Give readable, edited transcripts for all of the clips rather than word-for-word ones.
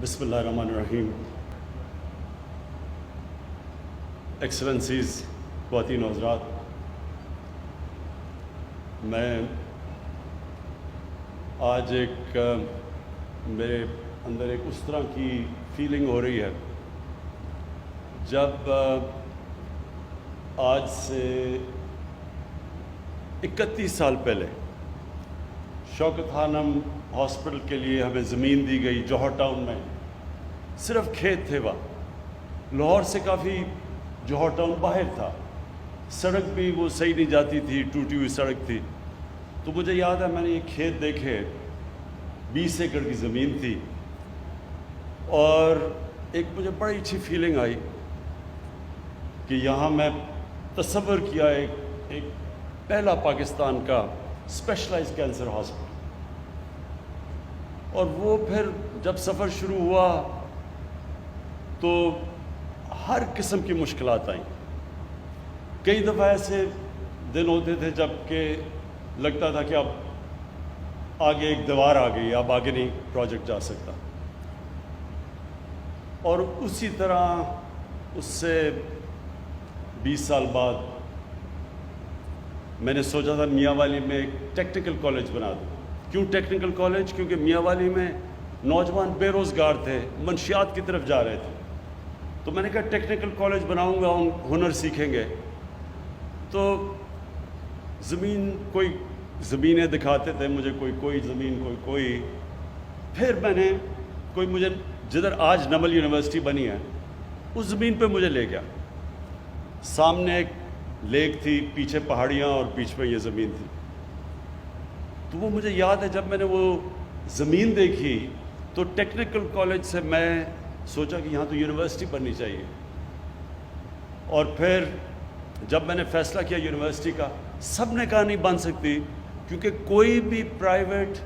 بسم اللہ الرحمن الرحیم. ایکسلنسیز، خواتین و حضرات، میں آج میرے اندر ایک اس طرح کی فیلنگ ہو رہی ہے جب آج سے 31 سال پہلے شوکت خانم ہاسپٹل کے لیے ہمیں زمین دی گئی جوہر ٹاؤن میں. صرف کھیت تھے وہاں، لاہور سے کافی جوہر ٹاؤن باہر تھا، سڑک بھی وہ صحیح نہیں جاتی تھی، ٹوٹی ہوئی سڑک تھی. تو مجھے یاد ہے میں نے یہ کھیت دیکھے، 20 ایکڑ کی زمین تھی، اور ایک مجھے بڑی اچھی فیلنگ آئی کہ یہاں میں تصور کیا ایک پہلا پاکستان کا اسپیشلائز کینسر ہاسپٹل. اور وہ پھر جب سفر شروع ہوا تو ہر قسم کی مشکلات آئیں. کئی دفعہ ایسے دن ہوتے تھے جب کہ لگتا تھا کہ اب آگے ایک دیوار آ گئی، اب آگے نہیں پروجیکٹ جا سکتا. اور اسی طرح اس سے 20 سال بعد میں نے سوچا تھا میاں والی میں ایک ٹیکنیکل کالج بنا دوں. کیوں ٹیکنیکل کالج؟ کیونکہ میاں والی میں نوجوان بے روزگار تھے، منشیات کی طرف جا رہے تھے. تو میں نے کہا ٹیکنیکل کالج بناؤں گا، ہم ہنر سیکھیں گے. تو کوئی زمینیں دکھاتے تھے مجھے، کوئی زمین، کوئی. پھر میں نے مجھے جدھر آج نمل یونیورسٹی بنی ہے اس زمین پہ مجھے لے گیا. سامنے ایک لیک تھی، پیچھے پہاڑیاں، اور بیچ میں یہ زمین تھی. تو وہ مجھے یاد ہے جب میں نے وہ زمین دیکھی تو ٹیکنیکل کالج سے میں سوچا کہ یہاں تو یونیورسٹی بننی چاہیے. اور پھر جب میں نے فیصلہ کیا یونیورسٹی کا، سب نے کہا نہیں بن سکتی، کیونکہ کوئی بھی پرائیویٹ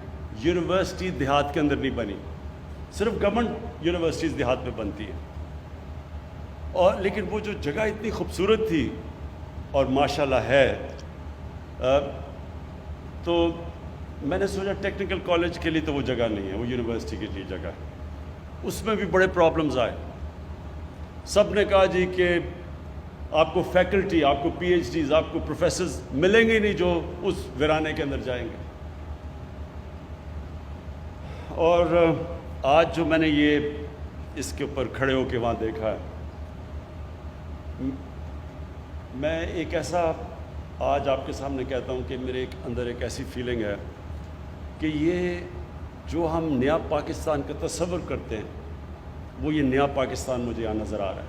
یونیورسٹی دیہات کے اندر نہیں بنی، صرف گورنمنٹ یونیورسٹیز دیہات میں بنتی ہیں. اور لیکن وہ جو جگہ اتنی خوبصورت تھی اور ماشاءاللہ ہے، تو میں نے سوچا ٹیکنیکل کالج کے لیے تو وہ جگہ نہیں ہے، وہ یونیورسٹی کے لیے جگہ ہے. اس میں بھی بڑے پرابلمز آئے. سب نے کہا جی کہ آپ کو فیکلٹی، آپ کو پی ایچ ڈیز، آپ کو پروفیسرز ملیں گے نہیں جو اس ویرانے کے اندر جائیں گے. اور آج جو میں نے یہ اس کے اوپر کھڑے ہو کے وہاں دیکھا ہے، میں ایک ایسا آج آپ کے سامنے کہتا ہوں کہ میرے اندر ایک ایسی فیلنگ ہے کہ یہ جو ہم نیا پاکستان کا تصور کرتے ہیں، وہ یہ نیا پاکستان مجھے یہاں نظر آ رہا ہے.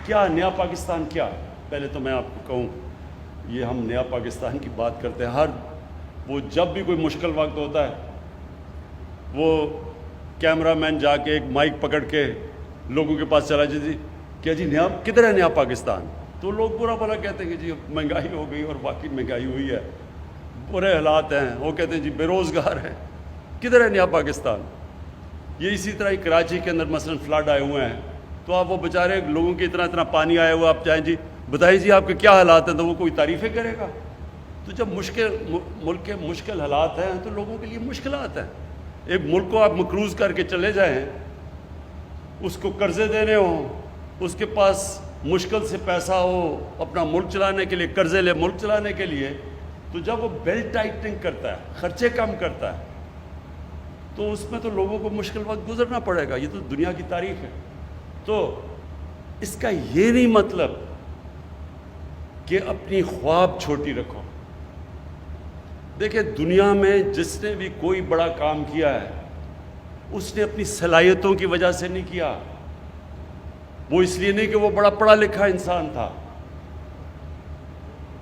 کیا نیا پاکستان؟ کیا پہلے تو میں آپ کو کہوں، یہ ہم نیا پاکستان کی بات کرتے ہیں، وہ جب بھی کوئی مشکل وقت ہوتا ہے وہ کیمرہ مین جا کے ایک مائک پکڑ کے لوگوں کے پاس چلا جائے، جی کیا جی نیا کدھر ہے نیا پاکستان؟ تو لوگ برا بھلا کہتے ہیں کہ جی مہنگائی ہو گئی، اور واقعی مہنگائی ہوئی ہے، برے حالات ہیں. وہ کہتے ہیں جی بے روزگار ہیں، کدھر ہے نیا پاکستان؟ یہ اسی طرح کراچی کے اندر مثلا فلڈ آئے ہوئے ہیں، تو آپ وہ بیچارے لوگوں کے اتنا پانی آیا ہوا، آپ جائیں جی بتائیں جی آپ کے کیا حالات ہیں، تو وہ کوئی تعریفیں کرے گا. تو جب ملک کے مشکل حالات ہیں تو لوگوں کے لیے مشکلات ہیں. ایک ملک کو آپ مقروض کر کے چلے جائیں، اس کو قرضے دینے ہوں، اس کے پاس مشکل سے پیسہ ہو اپنا ملک چلانے کے لیے، قرضے لے ملک چلانے کے لیے، تو جب وہ بیلٹ ٹائٹنگ کرتا ہے، خرچے کم کرتا ہے، تو اس میں تو لوگوں کو مشکل وقت گزرنا پڑے گا. یہ تو دنیا کی تاریخ ہے. تو اس کا یہ نہیں مطلب کہ اپنی خواب چھوٹی رکھو. دیکھیں دنیا میں جس نے بھی کوئی بڑا کام کیا ہے اس نے اپنی صلاحیتوں کی وجہ سے نہیں کیا. وہ اس لیے نہیں کہ وہ بڑا پڑھا لکھا انسان تھا،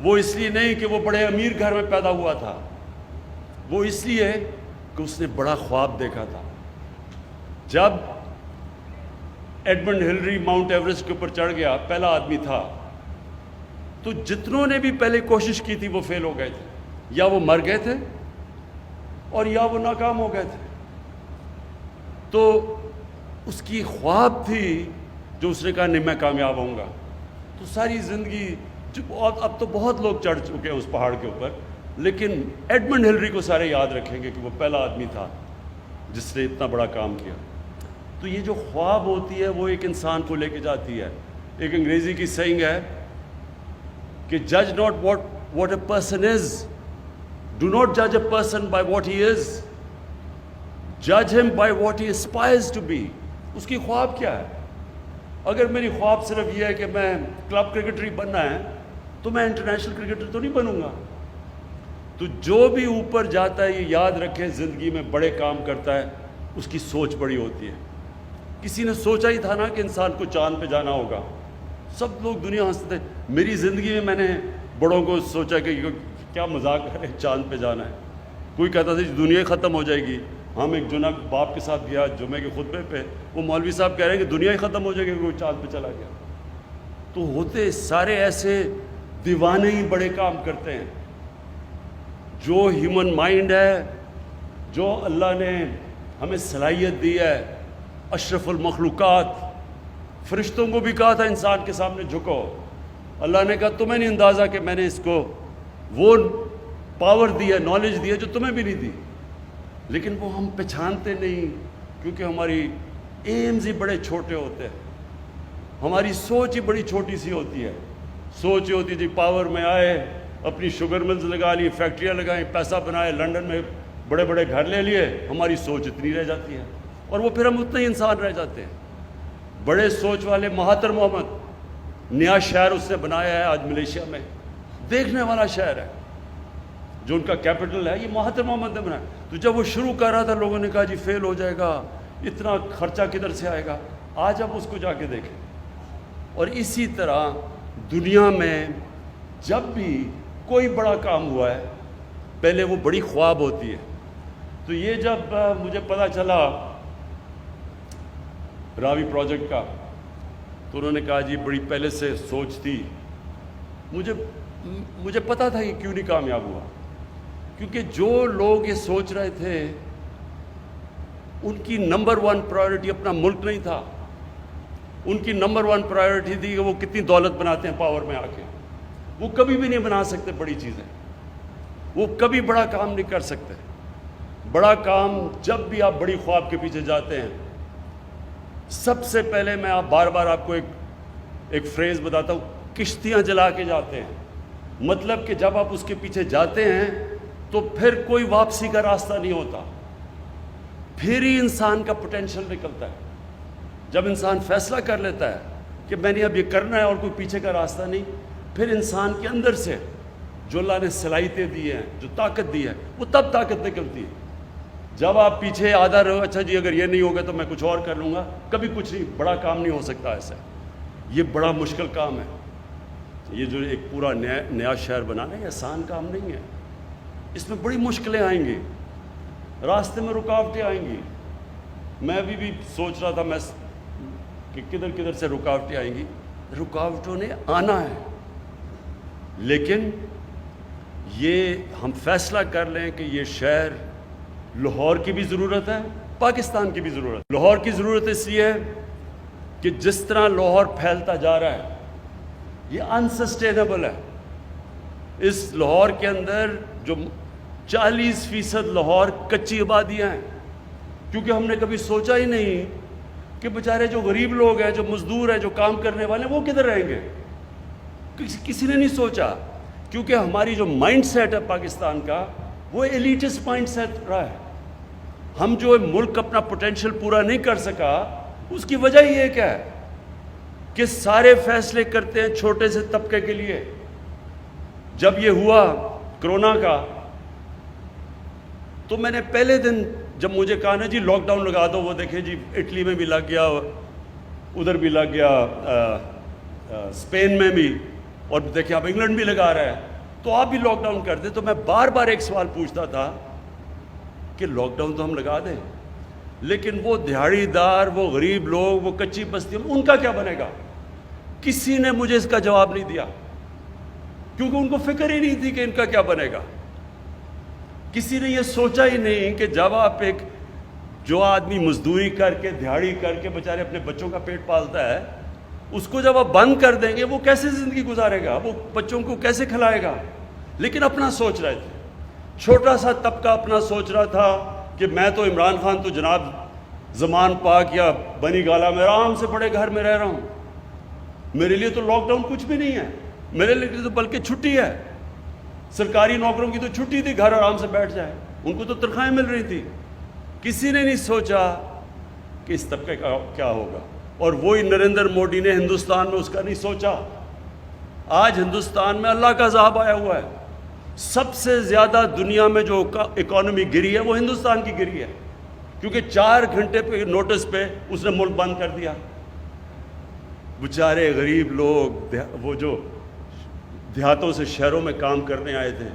وہ اس لیے نہیں کہ وہ بڑے امیر گھر میں پیدا ہوا تھا، وہ اس لیے کہ اس نے بڑا خواب دیکھا تھا. جب ایڈمنڈ ہلری ماؤنٹ ایوریسٹ کے اوپر چڑھ گیا، پہلا آدمی تھا، تو جتنوں نے بھی پہلے کوشش کی تھی وہ فیل ہو گئے تھے، یا وہ مر گئے تھے اور یا وہ ناکام ہو گئے تھے. تو اس کی خواب تھی جو اس نے کہا نہیں میں کامیاب ہوں گا. تو ساری زندگی اب تو بہت لوگ چڑھ چکے ہیں اس پہاڑ کے اوپر، لیکن ایڈمنڈ ہلری کو سارے یاد رکھیں گے کہ وہ پہلا آدمی تھا جس نے اتنا بڑا کام کیا. تو یہ جو خواب ہوتی ہے وہ ایک انسان کو لے کے جاتی ہے. ایک انگریزی کی سینگ ہے کہ جج not what a person is, do not جج a person by what he از، جج ہم by what he aspires to be. اس کی خواب کیا ہے؟ اگر میری خواب صرف یہ ہے کہ میں کلب کرکٹر ہی بننا ہے تو میں انٹرنیشنل کرکٹر تو نہیں بنوں گا. تو جو بھی اوپر جاتا ہے یہ یاد رکھیں زندگی میں بڑے کام کرتا ہے اس کی سوچ بڑی ہوتی ہے. کسی نے سوچا ہی تھا نا کہ انسان کو چاند پہ جانا ہوگا؟ سب لوگ دنیا ہنستے. میری زندگی میں نے بڑوں کو سوچا کہ کیا مذاق کرے چاند پہ جانا ہے. کوئی کہتا تھا دنیا ہی ختم ہو جائے گی. ہم ایک جمعہ باپ کے ساتھ گیا جمعے کے خطبے پہ، وہ مولوی صاحب کہہ رہے ہیں کہ دنیا ہی ختم ہو جائے گی کوئی چاند پہ چلا گیا. تو ہوتے سارے ایسے دیوانے ہی بڑے کام کرتے ہیں. جو ہیومن مائنڈ ہے، جو اللہ نے ہمیں صلاحیت دی ہے، اشرف المخلوقات، فرشتوں کو بھی کہا تھا انسان کے سامنے جھکو. اللہ نے کہا تمہیں نہیں اندازہ کہ میں نے اس کو وہ پاور دی ہے، نالج دی ہے جو تمہیں بھی نہیں دی. لیکن وہ ہم پہچانتے نہیں کیونکہ ہماری ایمز ہی بڑے چھوٹے ہوتے ہیں، ہماری سوچ ہی بڑی چھوٹی سی ہوتی ہے. سوچ یہ ہوتی ہے جی پاور میں آئے، اپنی شوگر ملز لگا لی، فیکٹریاں لگائیں، پیسہ بنائے، لنڈن میں بڑے بڑے گھر لے لیے. ہماری سوچ اتنی رہ جاتی ہے اور وہ پھر ہم اتنے ہی انسان رہ جاتے ہیں. بڑے سوچ والے مہاتر محمد، نیا شہر اس نے بنایا ہے آج ملیشیا میں، دیکھنے والا شہر ہے. جو ان کا کیپٹل ہے یہ مہاتر محمد نے بنایا. تو جب وہ شروع کر رہا تھا لوگوں نے کہا جی فیل ہو جائے گا، اتنا خرچہ کدھر سے آئے گا. آج اب اس کو جا کے دیکھیں. اور اسی طرح دنیا میں جب بھی کوئی بڑا کام ہوا ہے پہلے وہ بڑی خواب ہوتی ہے. تو یہ جب مجھے پتہ چلا راوی پروجیکٹ کا تو انہوں نے کہا جی بڑی پہلے سے سوچ تھی. مجھے پتہ تھا یہ کیوں نہیں کامیاب ہوا، کیونکہ جو لوگ یہ سوچ رہے تھے ان کی نمبر 1 پرائیورٹی اپنا ملک نہیں تھا. ان کی نمبر 1 پرائیورٹی تھی کہ وہ کتنی دولت بناتے ہیں پاور میں آ کے. وہ کبھی بھی نہیں بنا سکتے بڑی چیزیں، وہ کبھی بڑا کام نہیں کر سکتے. بڑا کام جب بھی آپ بڑی خواب کے پیچھے جاتے ہیں، سب سے پہلے میں بار بار آپ کو ایک فریز بتاتا ہوں، کشتیاں جلا کے جاتے ہیں. مطلب کہ جب آپ اس کے پیچھے جاتے ہیں تو پھر کوئی واپسی کا راستہ نہیں ہوتا، پھر ہی انسان کا پوٹینشیل نکلتا ہے. جب انسان فیصلہ کر لیتا ہے کہ میں نے اب یہ کرنا ہے اور کوئی پیچھے کا راستہ نہیں، پھر انسان کے اندر سے جو اللہ نے صلاحیتیں دی ہیں، جو طاقت دی ہے، وہ تب طاقت نکلتی ہے. جب آپ پیچھے آدھا رہو اچھا جی اگر یہ نہیں ہوگا تو میں کچھ اور کر لوں گا، کبھی کچھ نہیں، بڑا کام نہیں ہو سکتا ایسا. یہ بڑا مشکل کام ہے. یہ جو ایک پورا نیا شہر بنانا ہے آسان کام نہیں ہے. اس میں بڑی مشکلیں آئیں گی، راستے میں رکاوٹیں آئیں گی. میں بھی سوچ رہا تھا کہ کدھر سے رکاوٹیں آئیں گی. رکاوٹوں نے آنا ہے، لیکن یہ ہم فیصلہ کر لیں کہ یہ شہر لاہور کی بھی ضرورت ہے، پاکستان کی بھی ضرورت ہے. لاہور کی ضرورت اس لیے ہے کہ جس طرح لاہور پھیلتا جا رہا ہے یہ انسسٹینیبل ہے. اس لاہور کے اندر جو 40% لاہور کچی آبادیاں ہیں، کیونکہ ہم نے کبھی سوچا ہی نہیں کہ بیچارے جو غریب لوگ ہیں، جو مزدور ہیں، جو کام کرنے والے ہیں، وہ کدھر رہیں گے. کسی نے نہیں سوچا، کیونکہ ہماری جو مائنڈ سیٹ ہے پاکستان کا وہ ایلیٹسٹ مائنڈ سیٹ رہا ہے. ہم جو ملک اپنا پوٹینشیل پورا نہیں کر سکا، اس کی وجہ یہ کیا ہے کہ سارے فیصلے کرتے ہیں چھوٹے سے طبقے کے لیے. جب یہ ہوا کرونا کا تو میں نے پہلے دن جب مجھے کہا نا جی لاک ڈاؤن لگا دو، وہ دیکھیں جی اٹلی میں بھی لگ گیا، ادھر بھی لگ گیا، اسپین میں بھی، اور دیکھیں اب انگلینڈ بھی لگا رہا ہے، تو آپ بھی لاک ڈاؤن کر دیں. تو میں بار بار ایک سوال پوچھتا تھا کہ لاک ڈاؤن تو ہم لگا دیں، لیکن وہ دیہڑی دار، وہ غریب لوگ، وہ کچی بستیاں، ان کا کیا بنے گا؟ کسی نے مجھے اس کا جواب نہیں دیا، کیونکہ ان کو فکر ہی نہیں تھی کہ ان کا کیا بنے گا. کسی نے یہ سوچا ہی نہیں کہ جب آپ جو آدمی مزدوری کر کے، دیہڑی کر کے بیچارے اپنے بچوں کا پیٹ پالتا ہے، اس کو جب آپ بند کر دیں گے وہ کیسے زندگی گزارے گا، وہ بچوں کو کیسے کھلائے گا. لیکن اپنا سوچ رہے تھے، چھوٹا سا طبقہ اپنا سوچ رہا تھا، کہ میں تو عمران خان تو جناب زمان پاک یا بنی گالا میں آرام سے بڑے گھر میں رہ رہا ہوں، میرے لیے تو لاک ڈاؤن کچھ بھی نہیں ہے، میرے لیے تو بلکہ چھٹی ہے، سرکاری نوکروں کی تو چھٹی تھی، گھر آرام سے بیٹھ جائے، ان کو تو تنخواہیں مل رہی تھی۔ کسی نے نہیں سوچا کہ اس طبقے کا کیا ہوگا، اور وہی نریندر موڈی نے ہندوستان میں اس کا نہیں سوچا۔ آج ہندوستان میں اللہ کا عذاب آیا ہوا ہے، سب سے زیادہ دنیا میں جو اکانومی گری ہے وہ ہندوستان کی گری ہے، کیونکہ 4 گھنٹے پہ نوٹس پہ اس نے ملک بند کر دیا۔ بیچارے غریب لوگ، وہ جو دیہاتوں سے شہروں میں کام کرنے آئے تھے،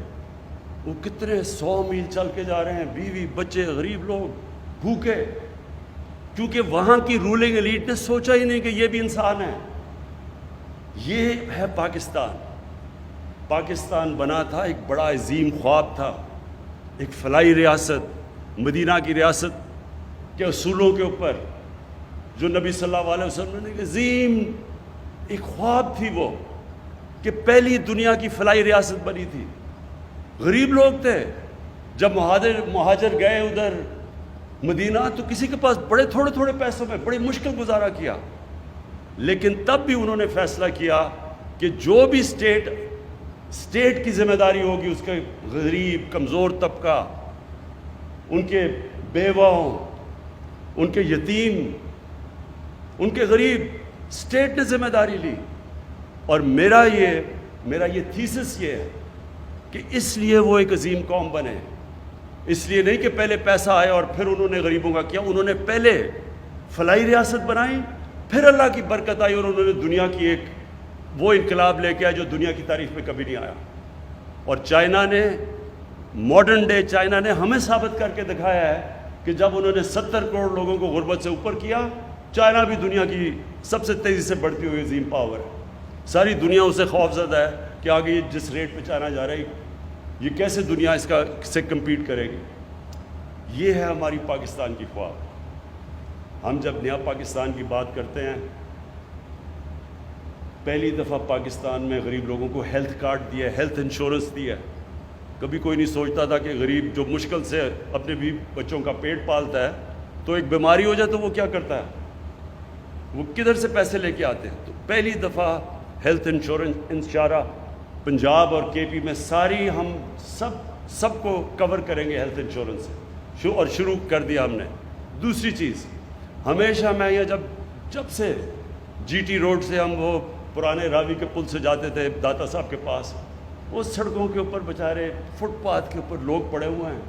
وہ کتنے 100 میل چل کے جا رہے ہیں، بیوی بچے غریب لوگ بھوکے، کیونکہ وہاں کی رولنگ ایلیٹ نے سوچا ہی نہیں کہ یہ بھی انسان ہے۔ یہ ہے پاکستان۔ پاکستان بنا تھا، ایک بڑا عظیم خواب تھا، ایک فلاحی ریاست، مدینہ کی ریاست کے اصولوں کے اوپر، جو نبی صلی اللہ علیہ وسلم نے عظیم ایک خواب تھی، وہ کہ پہلی دنیا کی فلاحی ریاست بنی تھی۔ غریب لوگ تھے، جب مہاجر گئے ادھر مدینہ تو کسی کے پاس بڑے تھوڑے پیسوں میں بڑی مشکل گزارا کیا، لیکن تب بھی انہوں نے فیصلہ کیا کہ جو بھی اسٹیٹ کی ذمہ داری ہوگی، اس کے غریب کمزور طبقہ، ان کے بیواؤں، ان کے یتیم، ان کے غریب، اسٹیٹ نے ذمہ داری لی۔ اور میرا یہ تھیسس یہ ہے کہ اس لیے وہ ایک عظیم قوم بنے، اس لیے نہیں کہ پہلے پیسہ آیا اور پھر انہوں نے غریبوں کا کیا، انہوں نے پہلے فلاحی ریاست بنائی، پھر اللہ کی برکت آئی اور انہوں نے دنیا کی ایک وہ انقلاب لے کے آیا جو دنیا کی تاریخ میں کبھی نہیں آیا۔ اور چائنا نے، ماڈرن ڈے چائنا نے ہمیں ثابت کر کے دکھایا ہے کہ جب انہوں نے 70 کروڑ لوگوں کو غربت سے اوپر کیا، چائنا بھی دنیا کی سب سے تیزی سے بڑھتی ہوئی عظیم پاور ہے۔ ساری دنیا اسے خوف زدہ ہے کہ آگے جس ریٹ پہ چائنا جا رہی، یہ کیسے دنیا اس کا سے کمپیٹ کرے گی۔ یہ ہے ہماری پاکستان کی خواب۔ ہم جب نیا پاکستان کی بات کرتے ہیں، پہلی دفعہ پاکستان میں غریب لوگوں کو ہیلتھ کارڈ دیا ہے، ہیلتھ انشورنس دیا ہے۔ کبھی کوئی نہیں سوچتا تھا کہ غریب جو مشکل سے اپنے بھی بچوں کا پیٹ پالتا ہے، تو ایک بیماری ہو جائے تو وہ کیا کرتا ہے، وہ کدھر سے پیسے لے کے آتے ہیں۔ تو پہلی دفعہ ہیلتھ انشورنس انشارہ پنجاب اور کے پی میں ساری ہم سب کو کور کریں گے ہیلتھ انشورنس سے، اور شروع کر دیا ہم نے۔ دوسری چیز، ہمیشہ میں یہ جب سے جی ٹی روڈ سے ہم وہ پرانے راوی کے پل سے جاتے تھے داتا صاحب کے پاس، اس سڑکوں کے اوپر بیچارے فٹ پاتھ کے اوپر لوگ پڑے ہوئے ہیں،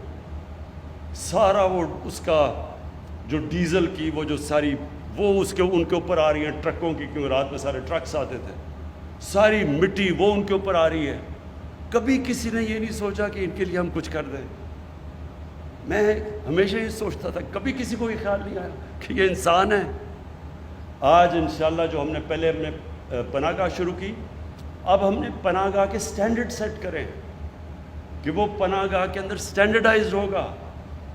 سارا وہ اس کا جو ڈیزل کی وہ جو ساری وہ ان کے اوپر آ رہی ہیں ٹرکوں کی، کیونکہ رات میں سارے ٹرکس آتے تھے، ساری مٹی وہ ان کے اوپر آ رہی ہے۔ کبھی کسی نے یہ نہیں سوچا کہ ان کے لیے ہم کچھ کر دیں۔ میں ہمیشہ یہ سوچتا تھا، کبھی کسی کو یہ خیال نہیں آیا کہ یہ انسان ہے۔ آج انشاءاللہ جو ہم نے پہلے پناہ گاہ شروع کی، اب ہم نے پناہ گاہ کے سٹینڈرڈ سیٹ کریں کہ وہ پناہ گاہ کے اندر سٹینڈرڈائزڈ ہوگا۔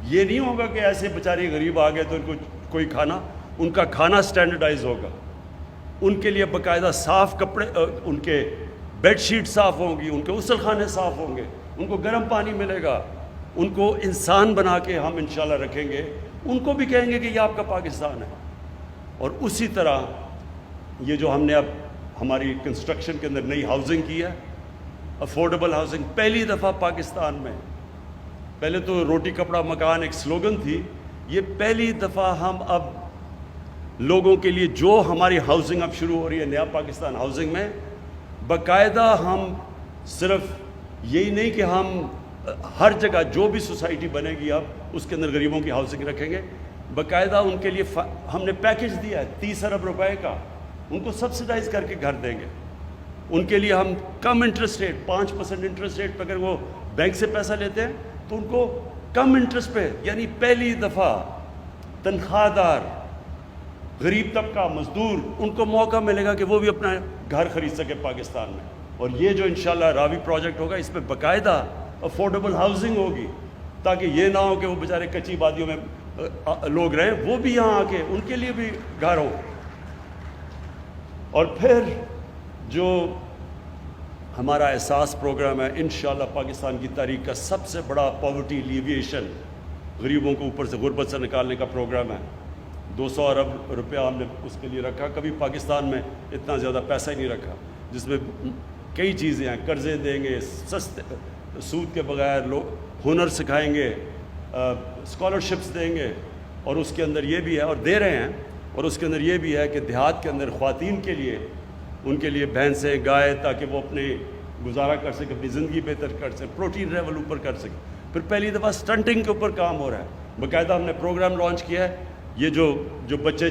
یہ نہیں ہوگا کہ ایسے بیچارے غریب آ گئے تو ان کو کوئی کھانا، ان کا کھانا سٹینڈرڈائز ہوگا، ان کے لیے باقاعدہ صاف کپڑے، ان کے بیڈ شیٹ صاف ہوں گی، ان کے غسل خانے صاف ہوں گے، ان کو گرم پانی ملے گا، ان کو انسان بنا کے ہم انشاءاللہ رکھیں گے، ان کو بھی کہیں گے کہ یہ آپ کا پاکستان ہے۔ اور اسی طرح یہ جو ہم نے اب ہماری کنسٹرکشن کے اندر نئی ہاؤسنگ کی ہے، افورڈیبل ہاؤسنگ، پہلی دفعہ پاکستان میں، پہلے تو روٹی کپڑا مکان ایک سلوگن تھی، یہ پہلی دفعہ ہم اب لوگوں کے لیے جو ہماری ہاؤسنگ اب شروع ہو رہی ہے نیا پاکستان ہاؤسنگ میں، باقاعدہ ہم صرف یہی نہیں کہ ہم ہر جگہ جو بھی سوسائٹی بنے گی اب اس کے اندر غریبوں کی ہاؤسنگ رکھیں گے، باقاعدہ ان کے لیے ہم نے پیکج دیا ہے 30 ارب روپے کا، ان کو سبسڈائز کر کے گھر دیں گے۔ ان کے لیے ہم کم انٹرسٹ ریٹ، 5% انٹرسٹ ریٹ پہ اگر وہ بینک سے پیسہ لیتے ہیں تو ان کو کم انٹرسٹ پہ، یعنی پہلی دفعہ تنخواہ دار غریب طبقہ مزدور ان کو موقع ملے گا کہ وہ بھی اپنا گھر خرید سکے پاکستان میں۔ اور یہ جو انشاءاللہ راوی پروجیکٹ ہوگا، اس میں باقاعدہ افورڈیبل ہاؤسنگ ہوگی، تاکہ یہ نہ ہو کہ وہ بیچارے کچی وادیوں میں لوگ رہیں، وہ بھی یہاں آ کے ان کے لیے بھی گھر ہو۔ اور پھر جو ہمارا احساس پروگرام ہے، انشاءاللہ پاکستان کی تاریخ کا سب سے بڑا پاورٹی ایلیویشن غریبوں کو اوپر سے غربت سے نکالنے کا پروگرام ہے. 200 ارب روپیہ ہم نے اس کے لیے رکھا. کبھی پاکستان میں اتنا زیادہ پیسہ ہی نہیں رکھا, جس میں کئی چیزیں ہیں. قرضے دیں گے سستے سود کے بغیر, لوگ ہنر سکھائیں گے, اسکالرشپس دیں گے, اور اس کے اندر یہ بھی ہے, اور دے رہے ہیں, اور اس کے اندر یہ بھی ہے کہ دیہات کے اندر خواتین کے لیے, ان کے لیے بھینسیں گائے, تاکہ وہ اپنے گزارا کر سکیں, اپنی زندگی بہتر کر سکیں, پروٹین لیول اوپر کر سکیں. پھر پہلی دفعہ سٹنٹنگ کے اوپر کام ہو رہا ہے. باقاعدہ ہم نے پروگرام لانچ کیا ہے. یہ جو بچے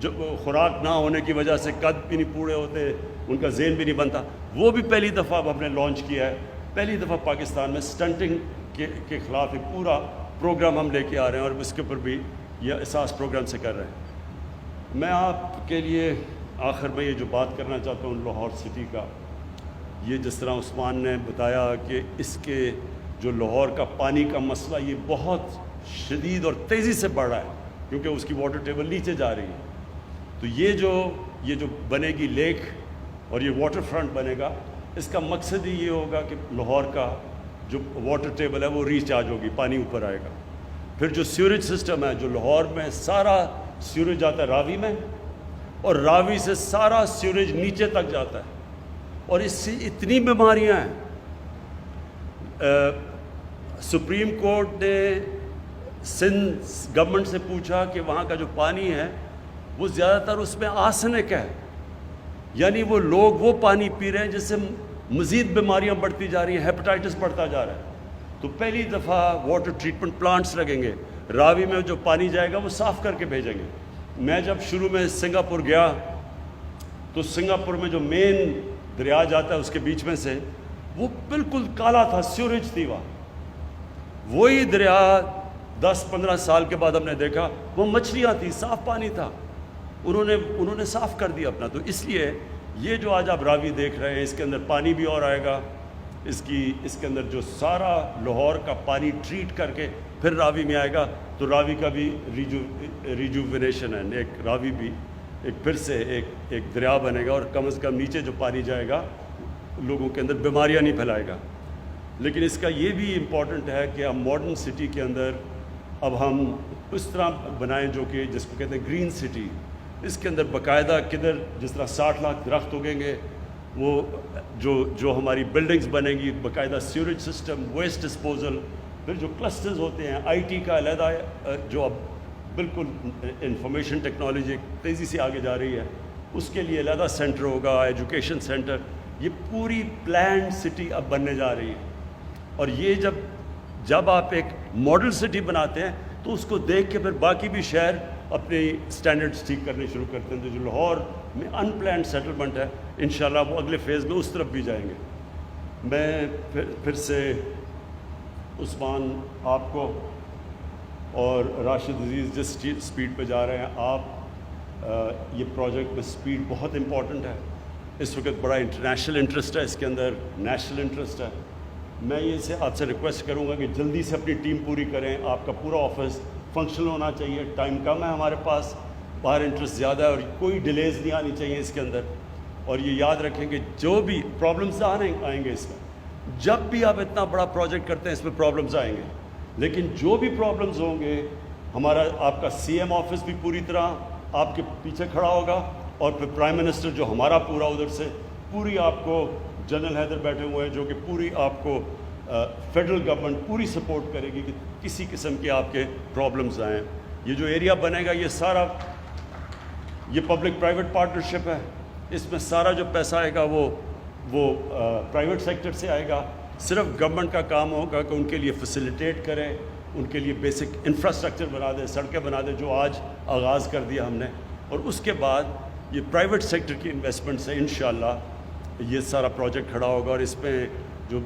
جو خوراک نہ ہونے کی وجہ سے قد بھی نہیں پورے ہوتے, ان کا ذہن بھی نہیں بنتا, وہ بھی پہلی دفعہ اب ہم نے لانچ کیا ہے. پہلی دفعہ پاکستان میں سٹنٹنگ کے خلاف ایک پورا پروگرام ہم لے کے آ رہے ہیں, اور اس کے اوپر بھی یہ احساس پروگرام سے کر رہے ہیں. میں آپ کے لیے آخر میں یہ جو بات کرنا چاہتا ہوں لاہور سٹی کا, یہ جس طرح عثمان نے بتایا کہ اس کے جو لاہور کا پانی کا مسئلہ یہ بہت شدید اور تیزی سے بڑھ رہا ہے, کیونکہ اس کی واٹر ٹیبل نیچے جا رہی ہے. تو یہ جو بنے گی لیک اور یہ واٹر فرنٹ بنے گا, اس کا مقصد ہی یہ ہوگا کہ لاہور کا جو واٹر ٹیبل ہے وہ ریچارج ہوگی, پانی اوپر آئے گا. پھر جو سیوریج سسٹم ہے, جو لاہور میں سارا سیوریج جاتا ہے راوی میں, اور راوی سے سارا سیوریج نیچے تک جاتا ہے, اور اس سے اتنی بیماریاں ہیں. سپریم کورٹ نے سندھ گورنمنٹ سے پوچھا کہ وہاں کا جو پانی ہے وہ زیادہ تر اس میں آرسینک ہے, یعنی وہ لوگ وہ پانی پی رہے ہیں جس سے مزید بیماریاں بڑھتی جا رہی ہیں, ہیپاٹائٹس بڑھتا جا رہا ہے. تو پہلی دفعہ واٹر ٹریٹمنٹ پلانٹس لگیں گے, راوی میں جو پانی جائے گا وہ صاف کر کے بھیجیں گے. میں جب شروع میں سنگاپور گیا تو سنگاپور میں جو مین دریا جاتا ہے اس کے بیچ میں سے, وہ بالکل کالا تھا, سیوریج تھی وہاں. وہی دریا 10-15 سال کے بعد ہم نے دیکھا وہ مچھلیاں تھیں, صاف پانی تھا. انہوں نے صاف کر دیا اپنا. تو اس لیے یہ جو آج آپ راوی دیکھ رہے ہیں, اس کے اندر پانی بھی اور آئے گا. اس کے اندر جو سارا لاہور کا پانی ٹریٹ کر کے پھر راوی میں آئے گا, تو راوی کا بھی ریجوونیشن ہے. ایک راوی بھی ایک پھر سے ایک دریا بنے گا, اور کم از کم نیچے جو پانی جائے گا لوگوں کے اندر بیماریاں نہیں پھیلائے گا. لیکن اس کا یہ بھی امپورٹنٹ ہے کہ ہم ماڈرن سٹی کے اندر اب ہم اس طرح بنائیں جو کہ جس کو کہتے ہیں گرین سٹی. اس کے اندر باقاعدہ کدھر جس طرح 60 لاکھ درخت اگیں گے, وہ جو ہماری بلڈنگز بنیں گی, باقاعدہ سیوریج سسٹم, ویسٹ ڈسپوزل, پھر جو کلسٹرز ہوتے ہیں, آئی ٹی کا علیحدہ, جو اب بالکل انفارمیشن ٹیکنالوجی تیزی سے آگے جا رہی ہے, اس کے لیے علیحدہ سینٹر ہوگا, ایجوکیشن سینٹر. یہ پوری پلانڈ سٹی اب بننے جا رہی ہے. اور یہ جب آپ ایک ماڈل سٹی بناتے ہیں تو اس کو دیکھ کے پھر باقی بھی شہر اپنے سٹینڈرڈز ٹھیک کرنے شروع کرتے ہیں. تو جو لاہور میں ان پلانڈ سیٹلمنٹ ہے, انشاءاللہ وہ اگلے فیز میں اس طرف بھی جائیں گے. میں پھر سے عثمان آپ کو اور راشد عزیز جس سپیڈ پہ جا رہے ہیں آپ, یہ پروجیکٹ میں سپیڈ بہت امپورٹنٹ ہے. اس وقت بڑا انٹرنیشنل انٹرسٹ ہے اس کے اندر, نیشنل انٹرسٹ ہے. میں یہ سے آپ سے ریکویسٹ کروں گا کہ جلدی سے اپنی ٹیم پوری کریں. آپ کا پورا آفس فنکشنل ہونا چاہیے. ٹائم کم ہے ہمارے پاس, باہر انٹرسٹ زیادہ ہے, اور کوئی ڈیلیز نہیں آنی چاہیے اس کے اندر. اور یہ یاد رکھیں کہ جو بھی پرابلمز آئیں گے اس میں, جب بھی آپ اتنا بڑا پروجیکٹ کرتے ہیں اس میں پرابلمز آئیں گے, لیکن جو بھی پرابلمز ہوں گے, آپ کا سی ایم آفس بھی پوری طرح آپ کے پیچھے کھڑا ہوگا, اور پھر پرائم منسٹر جو ہمارا پورا ادھر سے پوری آپ کو, جنرل حیدر بیٹھے ہوئے ہیں جو کہ پوری آپ کو فیڈرل گورنمنٹ پوری سپورٹ کرے گی کہ کسی قسم کے آپ کے پرابلمز آئیں. یہ جو ایریا بنے گا یہ سارا یہ پبلک پرائیویٹ پارٹنرشپ ہے. اس میں سارا جو پیسہ آئے گا وہ پرائیویٹ سیکٹر سے آئے گا. صرف گورنمنٹ کا کام ہوگا کہ ان کے لیے فیسیلیٹیٹ کرے, ان کے لیے بیسک انفراسٹرکچر بنا دے, سڑکیں بنا دے, جو آج آغاز کر دیا ہم نے. اور اس کے بعد یہ پرائیویٹ سیکٹر کی انویسٹمنٹ سے انشاءاللہ یہ سارا پروجیکٹ کھڑا ہوگا. اور اس میں جو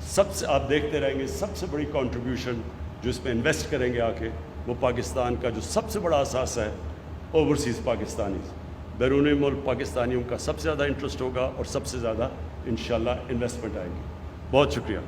سب سے آپ دیکھتے رہیں گے, سب سے بڑی کنٹریبیوشن جو اس میں انویسٹ کریں گے آ کے, وہ پاکستان کا جو سب سے بڑا اثاث ہے اوورسیز پاکستانیز, بیرون ملک پاکستانیوں کا سب سے زیادہ انٹرسٹ ہوگا, اور سب سے زیادہ انشاءاللہ انویسٹمنٹ آئے گی. بہت شکریہ.